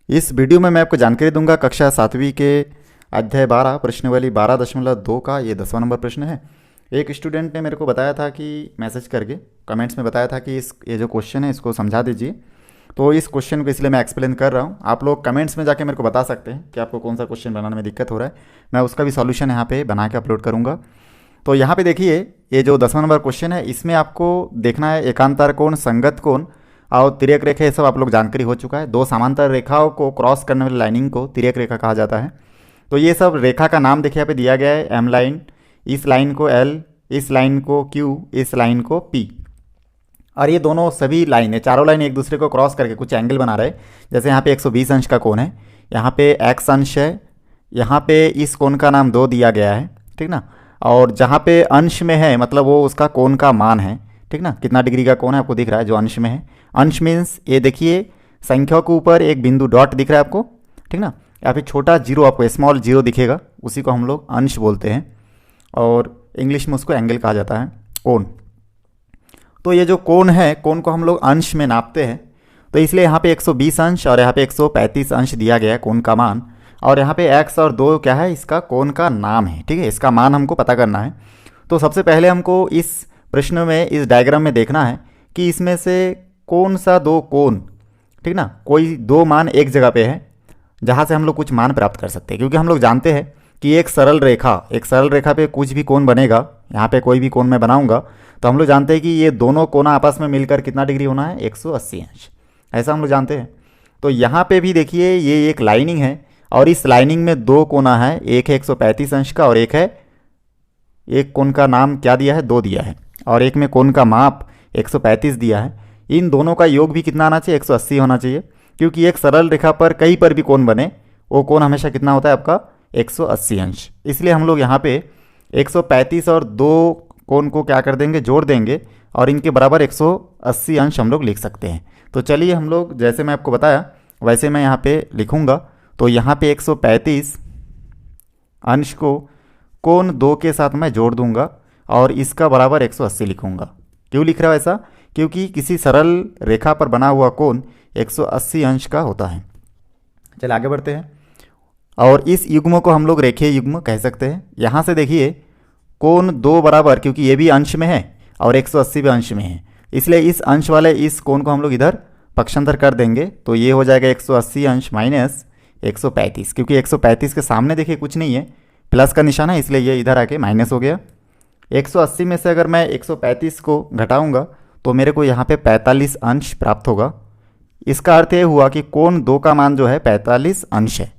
इस वीडियो में मैं आपको जानकारी दूंगा कक्षा 7वीं के अध्याय 12 प्रश्नावली 12.2 का ये 10वां नंबर प्रश्न है। एक स्टूडेंट ने मेरे को बताया था कि मैसेज करके कमेंट्स में बताया था कि ये जो क्वेश्चन है इसको समझा दीजिए। तो इस क्वेश्चन को इसलिए मैं एक्सप्लेन कर रहा हूँ। आप लोग कमेंट्स में जाके मेरे को बता सकते हैं कि आपको कौन सा क्वेश्चन बनाने में दिक्कत हो रहा है। मैं उसका भी सॉल्यूशन यहाँ पे बना के अपलोड करूँगा। तो यहाँ पे देखिए, ये जो 10वां नंबर क्वेश्चन है इसमें आपको देखना है एकांतर कोण, संगत कोण और तिर्यक रेखा, ये सब आप लोग जानकारी हो चुका है। दो समांतर रेखाओं को क्रॉस करने वाली लाइनिंग को तिर्यक रेखा कहा जाता है। तो ये सब रेखा का नाम देखिए यहाँ पे दिया गया है, एम लाइन, इस लाइन को एल, इस लाइन को क्यू, इस लाइन को पी। और ये दोनों सभी लाइन है, चारों लाइन एक दूसरे को क्रॉस करके कुछ एंगल बना रहे हैं। जैसे यहाँ पे 120 अंश का कोण है, यहाँ पे एक्स अंश है, यहाँ पे इस कोण का नाम 2 दिया गया है, ठीक ना। और जहाँ पे अंश में है मतलब वो उसका कोण का मान है, ठीक ना, कितना डिग्री का कोण है आपको दिख रहा है जो अंश में है। अंश मीन्स ये देखिए संख्या के ऊपर एक बिंदु डॉट दिख रहा है आपको, ठीक ना। या फिर छोटा जीरो, आपको स्मॉल जीरो दिखेगा, उसी को हम लोग अंश बोलते हैं और इंग्लिश में उसको एंगल कहा जाता है, कोण। तो ये जो कोण है, कोण को हम लोग अंश में नापते हैं। तो इसलिए यहाँ पे 120 अंश और यहाँ पे 135 अंश दिया गया है कोण का मान। और यहाँ पे x और 2 क्या है, इसका कोण का नाम है, ठीक है। इसका मान हमको पता करना है। तो सबसे पहले हमको इस प्रश्न में, इस डायग्राम में देखना है कि इसमें से कौन सा दो कोण, ठीक ना, कोई दो मान एक जगह पे है जहाँ से हम लोग कुछ मान प्राप्त कर सकते हैं। क्योंकि हम लोग जानते हैं कि एक सरल रेखा पे कुछ भी कोण बनेगा, यहाँ पे कोई भी कोण मैं बनाऊंगा तो हम लोग जानते हैं कि ये दोनों कोना आपस में मिलकर कितना डिग्री होना है, 180 अंश, ऐसा हम लोग जानते हैं। तो यहाँ पे भी देखिए ये एक लाइनिंग है और इस लाइनिंग में दो कोना है, एक है 135 अंश का और एक है, एक कोण का नाम क्या दिया है, 2 दिया है, और एक में कोण का माप 135 दिया है। इन दोनों का योग भी कितना आना चाहिए, 180 होना चाहिए। क्योंकि एक सरल रेखा पर कहीं पर भी कोण बने वो कोण हमेशा कितना होता है आपका, 180 अंश। इसलिए हम लोग यहाँ पे 135 और 2 कोण को क्या कर देंगे, जोड़ देंगे और इनके बराबर 180 अंश हम लोग लिख सकते हैं। तो चलिए हम लोग, जैसे मैं आपको बताया वैसे मैं यहाँ पे लिखूँगा। तो यहाँ पे 135 अंश को कोण 2 के साथ मैं जोड़ दूंगा और इसका बराबर 180 लिखूंगा। क्यों लिख रहा है ऐसा, क्योंकि किसी सरल रेखा पर बना हुआ कोण 180 अंश का होता है। चलिए आगे बढ़ते हैं। और इस युग्म को हम लोग रेखीय युग्म कह सकते हैं। यहाँ से देखिए कोण 2 बराबर, क्योंकि ये भी अंश में है और 180 भी अंश में है, इसलिए इस अंश वाले इस कोण को हम लोग इधर पक्षांतर कर देंगे। तो ये हो जाएगा 180 अंश माइनस 135, क्योंकि 135 के सामने देखिए कुछ नहीं है, प्लस का निशान है, इसलिए ये इधर आके माइनस हो गया। 180 में से अगर मैं 135 को घटाऊंगा तो मेरे को यहाँ पे 45 अंश प्राप्त होगा। इसका अर्थ ये हुआ कि कोण 2 का मान जो है 45 अंश है।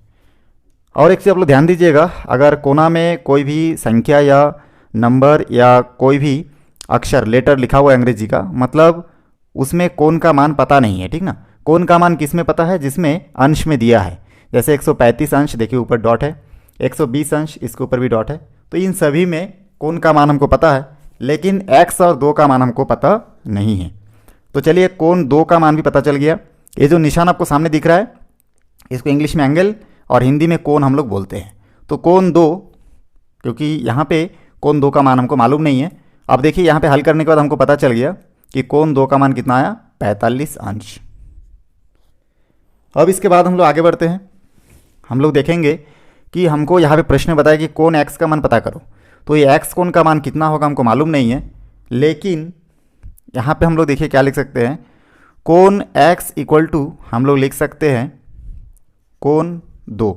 और एक चीज़ आप लोग ध्यान दीजिएगा, अगर कोना में कोई भी संख्या या नंबर या कोई भी अक्षर, लेटर लिखा हुआ है अंग्रेजी का, मतलब उसमें कोण का मान पता नहीं है, ठीक ना। कोण का मान किस में पता है, जिसमें अंश में दिया है। जैसे 135 अंश देखिए ऊपर डॉट है, 120 अंश इसके ऊपर भी डॉट है। तो इन सभी में कोण का मान हमको पता है, लेकिन x और 2 का मान हमको पता नहीं है। तो चलिए कोण 2 का मान भी पता चल गया। ये जो निशान आपको सामने दिख रहा है इसको इंग्लिश में एंगल और हिंदी में कोण हम लोग बोलते हैं। तो कोण 2, क्योंकि यहाँ पे कोण 2 का मान हमको मालूम नहीं है। अब देखिए यहाँ पे हल करने के बाद हमको पता चल गया कि कोण 2 का मान कितना आया, 45 अंश। अब इसके बाद हम लोग आगे बढ़ते हैं। हम लोग देखेंगे कि हमको यहाँ पे प्रश्न बताया कि कोण x का मान पता करो। तो ये x कोण का मान कितना होगा हमको मालूम नहीं है, लेकिन यहाँ पे हम लोग देखिए क्या लिख सकते हैं, कोण x इक्वल टू हम लोग लिख सकते हैं कोण 2।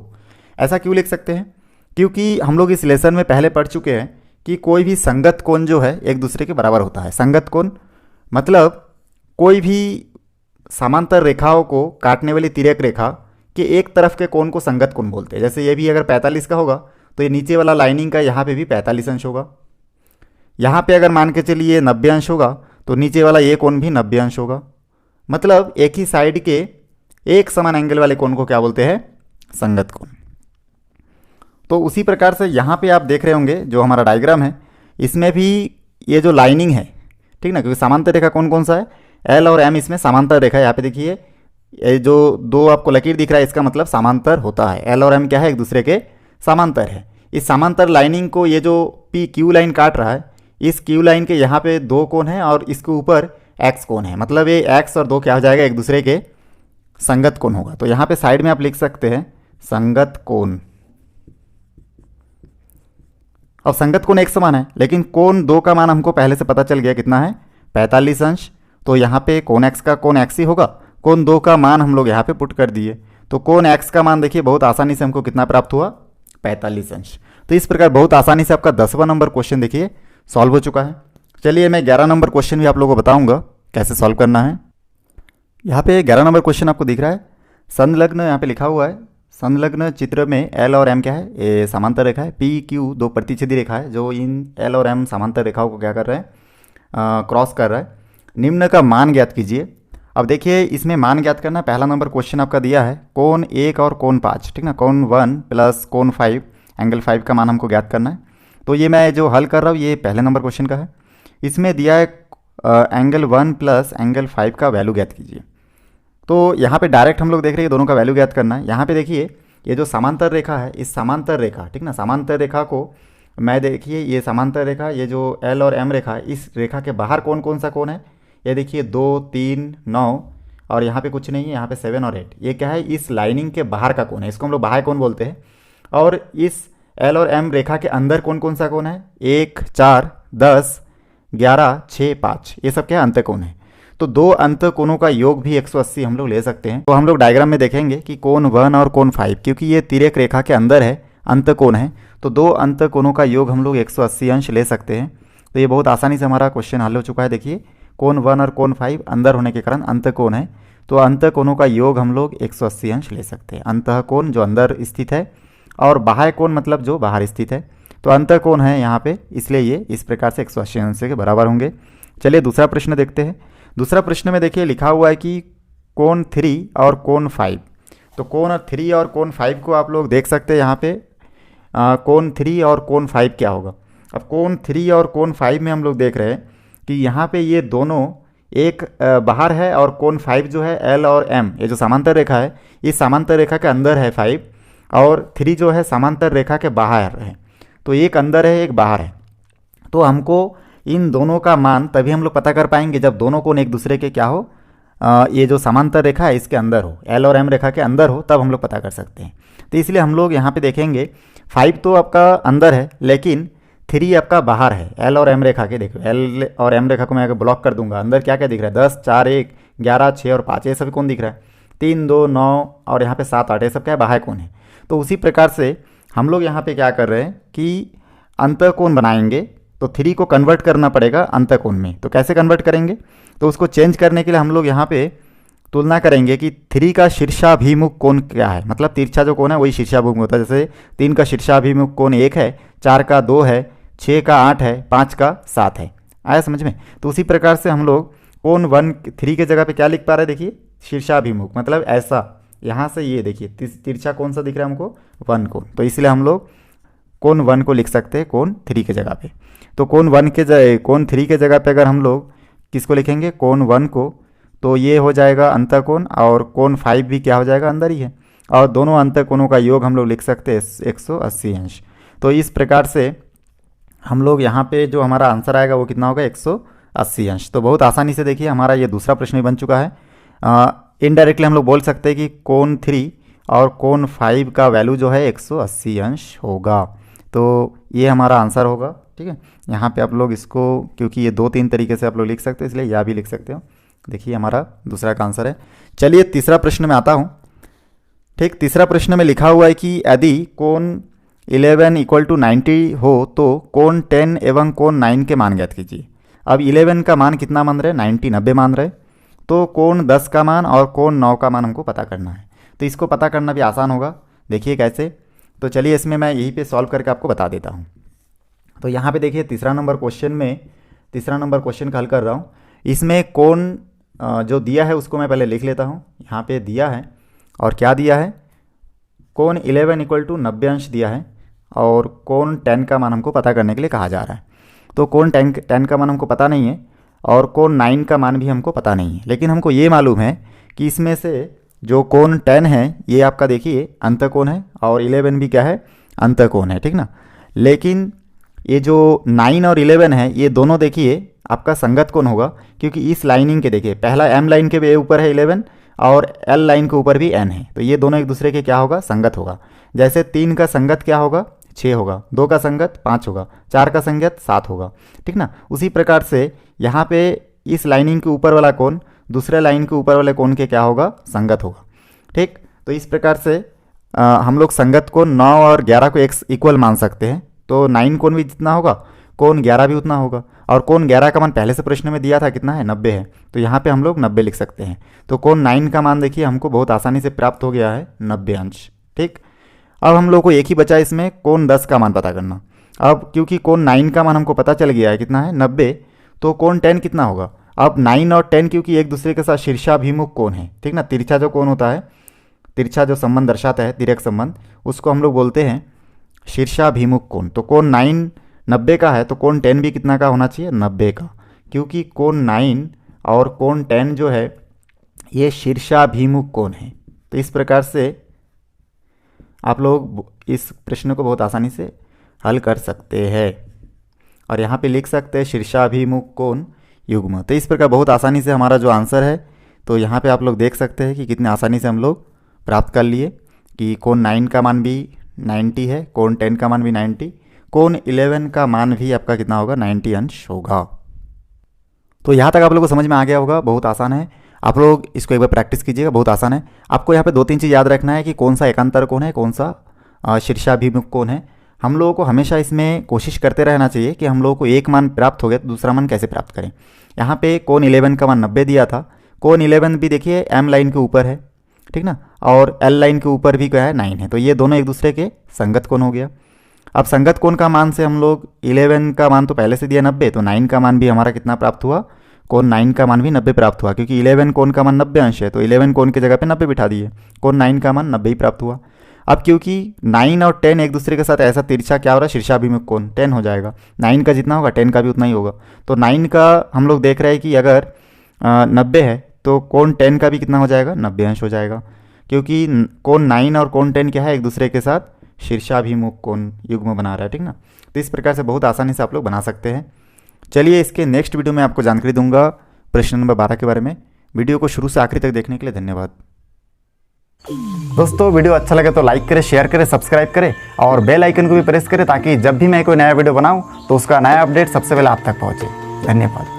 ऐसा क्यों लिख सकते हैं, क्योंकि हम लोग इस लेसन में पहले पढ़ चुके हैं कि कोई भी संगत कोण जो है एक दूसरे के बराबर होता है। संगत कोण मतलब कोई भी समांतर रेखाओं को काटने वाली तिर्यक रेखा कि एक तरफ के कोण को संगत कोण बोलते हैं। जैसे ये भी अगर 45 का होगा तो ये नीचे वाला लाइनिंग का यहाँ पे भी 45 अंश होगा। यहाँ पे अगर मान के चलिए 90 अंश होगा तो नीचे वाला ये कोण भी 90 अंश होगा। मतलब एक ही साइड के एक समान एंगल वाले कोण को क्या बोलते हैं, संगत कोण। तो उसी प्रकार से यहाँ पे आप देख रहे होंगे जो हमारा डायग्राम है, इसमें भी ये जो लाइनिंग है, ठीक ना, क्योंकि समांतर रेखा कौन कौन सा है, एल और एम, इसमें समांतर रेखा है। यहाँ पे देखिए ये जो 2 आपको लकीर दिख रहा है इसका मतलब समांतर होता है। एल और एम क्या है, एक दूसरे के समांतर है। इस समांतर लाइनिंग को ये जो पी क्यू लाइन काट रहा है, इस क्यू लाइन के यहाँ पे 2 कोण है और इसके ऊपर एक्स कोण है, मतलब ये एक्स और 2 क्या हो जाएगा, एक दूसरे के संगत कोण होगा। तो यहाँ पे साइड में आप लिख सकते हैं संगत कोण। अब संगत कोण एक समान है, लेकिन कोण 2 का मान हमको पहले से पता चल गया कितना है, 45 अंश। तो यहाँ पे कोण एक्स का कोण एक्स ही होगा, कोण 2 का मान हम लोग यहाँ पे पुट कर दिए। तो कोण एक्स का मान देखिए बहुत आसानी से हमको कितना प्राप्त हुआ, 45 अंश। तो इस प्रकार बहुत आसानी से आपका 10वां नंबर क्वेश्चन देखिए सॉल्व हो चुका है। चलिए मैं 11 नंबर क्वेश्चन भी आप लोगों को बताऊंगा कैसे सॉल्व करना है। यहाँ पे 11 नंबर क्वेश्चन आपको दिख रहा है, संलग्न यहाँ पे लिखा हुआ है, संलग्न चित्र में एल और एम क्या है, ये समांतर रेखा है, पी क्यू 2 प्रतिच्छेदी रेखा है जो इन एल और एम समांतर रेखाओं को क्या कर रहे हैं, क्रॉस कर रहा है। निम्न का मान ज्ञात कीजिए। अब देखिए इसमें मान ज्ञात करना, पहला नंबर क्वेश्चन आपका दिया है कोण 1 और कोण 5, ठीक ना, कोण 1 प्लस कोण 5 एंगल 5 का मान हमको ज्ञात करना है। तो ये मैं जो हल कर रहा हूँ ये पहले नंबर क्वेश्चन का है। इसमें दिया है एंगल 1 प्लस एंगल 5 का वैल्यू ज्ञात कीजिए। तो यहाँ पे डायरेक्ट हम लोग देख रहे हैं दोनों का वैल्यू ज्ञात करना है। यहाँ पे देखिए ये जो समांतर रेखा है, इस समांतर रेखा, ठीक ना, समांतर रेखा को मैं देखिए ये समांतर रेखा, ये जो एल और एम रेखा है, इस रेखा के बाहर कौन कौन सा कोण है, ये देखिए 2, 3, 9 और यहाँ पे कुछ नहीं है, यहाँ पे 7 और 8, ये क्या है, इस लाइनिंग के बाहर का कोण है, इसको हम लोग बाह्य कोण बोलते हैं। और इस एल और एम रेखा के अंदर कौन कौन सा कोण है, 1, 4, 10, 11, 6, 5, ये सब क्या है, अंत कोण है। तो 2 अंत कोणों का योग भी 180 हम लोग ले सकते हैं। तो हम लोग डायग्राम में देखेंगे कि कोण 1 और कोण 5, क्योंकि ये तिर्यक रेखा के अंदर है, अंत कोण है, तो 2 अंत कोणों का योग हम लोग 180 अंश ले सकते हैं। तो ये बहुत आसानी से हमारा क्वेश्चन हल हो चुका है। देखिए कोण 1 और कोण 5 अंदर होने के कारण अंत कोण है, तो अंत कोणों का योग हम लोग 180 अंश ले सकते हैं। अंतः कोण जो अंदर स्थित है और बाह्य कोण मतलब जो बाहर स्थित है, तो अंत कोण है यहाँ पे, इसलिए ये इस प्रकार से 180 अंश के बराबर होंगे। चलिए दूसरा प्रश्न देखते हैं। दूसरा प्रश्न में देखिए लिखा हुआ है कि कोण 3 और कोण 5। तो कोण 3 और कोण 5 को आप लोग देख सकते हैं यहाँ पे, कोण 3 और कोण 5 क्या होगा। अब कोण 3 और कोण 5 में हम लोग देख रहे हैं कि यहाँ पे ये दोनों एक बाहर है और कोण 5 जो है एल और एम, ये जो समांतर रेखा है, इस समांतर रेखा के अंदर है 5 और 3 जो है समांतर रेखा के बाहर है। तो एक अंदर है एक बाहर है। तो हमको इन दोनों का मान तभी हम लोग पता कर पाएंगे जब दोनों कोण एक दूसरे के क्या हो, ये जो समांतर रेखा है इसके अंदर हो, एल और एम रेखा के अंदर हो, तब हम लोग पता कर सकते हैं। तो इसलिए हम लोग यहाँ पे देखेंगे 5 तो आपका अंदर है लेकिन 3 आपका बाहर है एल और एम रेखा के। देखो एल और एम रेखा को मैं अगर ब्लॉक कर दूंगा, अंदर क्या क्या दिख रहा है, 10, 4, 1, 11, 6 और 5, ये सभी कौन दिख रहा है, 3, 2, 9 और यहाँ पे 7, 8, ये सब क्या है, बाह्य कोण है। तो उसी प्रकार से हम लोग यहाँ पे क्या कर रहे हैं कि अंत कोण बनाएंगे, तो 3 को कन्वर्ट करना पड़ेगा अंत कोण में। तो कैसे कन्वर्ट करेंगे, तो उसको चेंज करने के लिए हम लोग यहाँ पे तुलना करेंगे कि 3 का शीर्षाभिमुख कोण क्या है, मतलब तिरछा जो कोण है वही शीर्षाभिमुख होता है। जैसे 3 का शीर्षाभिमुख कोण 1 है, 4 का 2 है, 6 का 8 है, 5 का 7 है। आया समझ में। तो उसी प्रकार से हम लोग कोण 3 के जगह पे क्या लिख पा रहे हैं, देखिए शीर्षाभिमुख, मतलब ऐसा यहाँ से ये देखिए तिरछा कौन सा दिख रहा है हमको, 1 कोण। तो इसलिए हम लोग कोण 1 को लिख सकते हैं कोण 3 के जगह पे। तो कोण 3 के जगह पे अगर हम लोग किसको लिखेंगे, कोण 1 को, तो ये हो जाएगा अंत कोण, और कोण 5 भी क्या हो जाएगा, अंदर ही है, और दोनों अंत कोणों का योग हम लोग लिख सकते हैं 180 अंश। तो इस प्रकार से हम लोग यहाँ पे जो हमारा आंसर आएगा वो कितना होगा, 180 अंश। तो बहुत आसानी से देखिए हमारा ये दूसरा प्रश्न भी बन चुका है। इनडायरेक्टली हम लोग बोल सकते हैं कि कोण 3 और कोण 5 का वैल्यू जो है 180 अंश होगा। तो ये हमारा आंसर होगा, ठीक है। यहाँ पे आप लोग इसको, क्योंकि ये 2-3 तरीके से आप लोग लिख सकते हो, इसलिए यह भी लिख सकते हो। देखिए हमारा दूसरा का आंसर है। चलिए तीसरा प्रश्न में आता हूँ। ठीक, तीसरा प्रश्न में लिखा हुआ है कि यदि कोण 11 = 90 हो तो कोण 10 एवं कोण 9 के मान ज्ञात कीजिए। अब 11 का मान कितना मान रहे, 90 मान रहे, तो कोण 10 का मान और कोण 9 का मान हमको पता करना है। तो इसको पता करना भी आसान होगा, देखिए कैसे। तो चलिए इसमें मैं यहीं पे सॉल्व करके आपको बता देता हूँ। तो यहाँ पे देखिए तीसरा नंबर क्वेश्चन का हल कर रहा हूँ। इसमें कोण जो दिया है उसको मैं पहले लिख लेता हूँ। यहाँ पे दिया है, और क्या दिया है, कोण 11 = 90 अंश दिया है, और कोण 10 का मान हमको पता करने के लिए कहा जा रहा है। तो कोण 10 का मान हमको पता नहीं है, और कोण 9 का मान भी हमको पता नहीं है, लेकिन हमको ये मालूम है कि इसमें से जो कोण 10 है ये आपका देखिए अंत कोण है, और 11 भी क्या है, अंत कोण है, ठीक ना। लेकिन ये जो 9 और 11 है ये दोनों देखिए आपका संगत कोण होगा, क्योंकि इस लाइनिंग के देखिए पहला एम लाइन के ऊपर है 11 और एल लाइन के ऊपर भी एन है, तो ये दोनों एक दूसरे के क्या होगा, संगत होगा। जैसे 3 का संगत क्या होगा, 6 होगा, 2 का संगत 5 होगा, 4 का संगत 7 होगा, ठीक ना। उसी प्रकार से यहाँ पे इस लाइनिंग के ऊपर वाला कोण दूसरे लाइन के ऊपर वाले कोण के क्या होगा, संगत होगा, ठीक। तो इस प्रकार से हम लोग संगत कोण 9 और 11 को एक इक्वल मान सकते हैं। तो 9 कोण भी जितना होगा कोण 11 भी उतना होगा, और कोण 11 का मान पहले से प्रश्न में दिया था कितना है, 90 है, तो यहाँ पे हम लोग 90 लिख सकते हैं। तो कोण 9 का मान देखिए हमको बहुत आसानी से प्राप्त हो गया है 90 अंश, ठीक। अब हम लोग को एक ही बचा इसमें कोण 10 का मान पता करना। अब क्योंकि कोण 9 का मान हमको पता चल गया है कितना है 90, तो कोण 10 कितना होगा। अब 9 और 10 क्योंकि एक दूसरे के साथ शीर्षाभिमुख कोण है, ठीक ना। तिरछा जो कोण होता है, तिरछा जो संबंध दर्शाता है, तिर्यक संबंध, उसको हम लोग बोलते हैं शीर्षाभिमुख कोण। तो कोण 9 90 का है, तो कोण 10 भी कितना का होना चाहिए, 90 का, क्योंकि कोण 9 और कोण 10 जो है ये शीर्षाभिमुख कोण है। तो इस प्रकार से आप लोग इस प्रश्न को बहुत आसानी से हल कर सकते हैं, और यहाँ पे लिख सकते हैं शीर्षाभिमुख कोण युग्म। तो इस प्रकार बहुत आसानी से हमारा जो आंसर है, तो यहाँ पे आप लोग देख सकते हैं कि कितने आसानी से हम लोग प्राप्त कर लिए कि कोण 9 का मान भी 90 है, कोण 10 का मान भी 90, कोण 11 का मान भी आपका कितना होगा, 90 अंश होगा। तो यहाँ तक आप लोगों को समझ में आ गया होगा, बहुत आसान है। आप लोग इसको एक बार प्रैक्टिस कीजिएगा, बहुत आसान है। आपको यहाँ पे 2-3 चीज़ याद रखना है कि कौन सा एकांतर कोण है, कौन सा शीर्षाभिमुख कोण है। हम लोगों को हमेशा इसमें कोशिश करते रहना चाहिए कि हम लोगों को एक मान प्राप्त हो गया तो दूसरा मान कैसे प्राप्त करें। यहाँ पे कोण 11 का मान 90 दिया था, कोण 11 भी देखिए एम लाइन के ऊपर है, ठीक ना, और एल लाइन के ऊपर भी क्या है, 9 है, तो ये दोनों एक दूसरे के संगत कोण हो गया। अब संगत कोण का मान से हम लोग 11 का मान तो पहले से दिया 90, तो 9 का मान भी हमारा कितना प्राप्त हुआ, कोण 9 का मान भी 90 प्राप्त हुआ, क्योंकि 11 कोण का मान 90 अंश है, तो 11 कोण की जगह पे 90 बिठा दिए, कोण 9 का मान 90 ही प्राप्त हुआ। अब क्योंकि 9 और 10 एक दूसरे के साथ ऐसा तिरछा क्या हो रहा है, शीर्षाभिमुख कोण 10 हो जाएगा, 9 का जितना होगा 10 का भी उतना ही होगा। तो 9 का हम लोग देख रहे हैं कि अगर 90 है तो कोण 10 का भी कितना हो जाएगा, 90 अंश हो जाएगा, क्योंकि कोण 9 और कोण 10 क्या है, एक दूसरे के साथ शीर्षाभिमुख कोण युग्म बना रहा है, ठीक ना। तो इस प्रकार से बहुत आसानी से आप लोग बना सकते हैं। चलिए इसके नेक्स्ट वीडियो में आपको जानकारी दूंगा प्रश्न नंबर 12 के बारे में। वीडियो को शुरू से आखिरी तक देखने के लिए धन्यवाद। दोस्तों वीडियो अच्छा लगे तो लाइक करें, शेयर करें, सब्सक्राइब करें और बेल आइकन को भी प्रेस करें, ताकि जब भी मैं कोई नया वीडियो बनाऊं तो उसका नया अपडेट सबसे पहले आप तक पहुंचे। धन्यवाद।